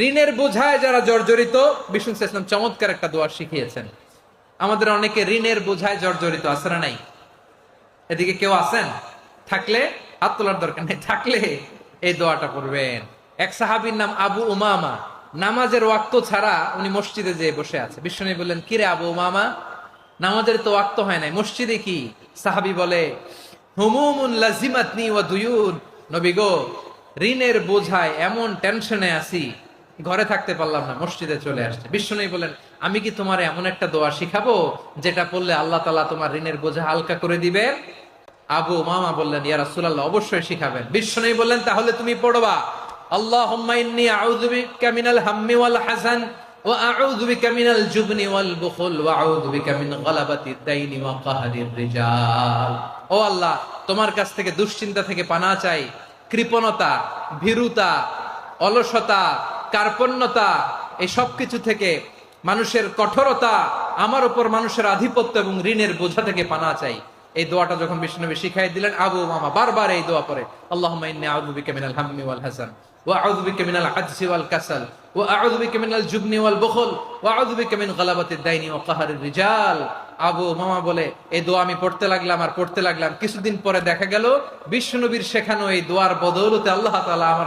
ঋণের বোঝায় যারা জর্জরিত, বিষ্ণু ইসলাম চমৎকার একটা দোয়া শিখিয়েছেন। আমাদের অনেকে ঋণের বোঝায় জর্জরিত, আছে না নাই? এদিকে কেউ আছেন? থাকলে হাত তোলার দরকার নেই, থাকলে এই দোয়াটা পড়বেন। এক সাহাবীর নাম আবু উমামা, নামাজের ওয়াক্ত ছাড়া উনি মসজিদে যেয়ে বসে আছে। বিষ্ণু বললেন, কিরে আবু উমামা, নামাজের তো ওয়াক্ত হয় নাই, মসজিদে কি? সাহাবী বলে, হুমুমুন লাজিমাতনি ওয়া দুয়ুন, নবী গো, ঋণের বোঝায় এমন টেনশনে আছি, ঘরে থাকতে পারলাম না, মসজিদে চলে আসছে। বিষ্ণু বলেন, আমি কি তোমার এমন একটা দোয়া শিখাবো যেটা পড়লে আল্লাহ তাআলা তোমার ঋণের বোঝা হালকা করে দিবেন? আবু উমামা বললেন, ইয়া রাসূলুল্লাহ, অবশ্যই শিখাবেন। বিষ্ণু বললেন, তাহলে তুমি পড়বা, আল্লাহুম্মা ইন্নী আউযু বিকা মিনাল হাম্মি ওয়াল হাযান ওয়া আউযু বিকা মিনাল জুবনি ওয়াল বুখল ওয়া আউযু বিকা মিন গালাবাতিদ দাইনি ওয়া কাহরির রিজাল। ও আল্লাহ, তোমার কাছ থেকে দুশ্চিন্তা থেকে পানাহ চাই, কৃপণতা, ভীরুতা, অলসতা, কার্পণ্যতা, এই সব কিছু থেকে, মানুষের কঠোরতা, আমার উপর মানুষের আধিপত্য এবং ঋণের বোঝা থেকে পানাহ চাই। এই দোয়াটা যখন বিষ্ণুনবী শিখাই দিলেন, আবু উমামা বারবার এই দোয়া পড়ে, আল্লাহুম্মা ইন্নী আউযু বিকা মিনাল হাম্মি ওয়াল হাযান ওয়া আউযু বিকা মিনাল আজজি ওয়াল কাসাল ওয়া আউযু বিকা মিনাল জুবনি ওয়াল বুখল ওয়া আউযু বিকা মিন গালাবাতিদ দাইনি ওয়া কাহরির রিজাল। আবু উমামা বলে, এই দোয়া আমি পড়তে লাগলাম আর পড়তে লাগলাম, কিছুদিন পরে দেখা গেল বিষ্ণুনবীর শেখানো এই দোয়ার বদৌলতে আল্লাহ তাআলা আমার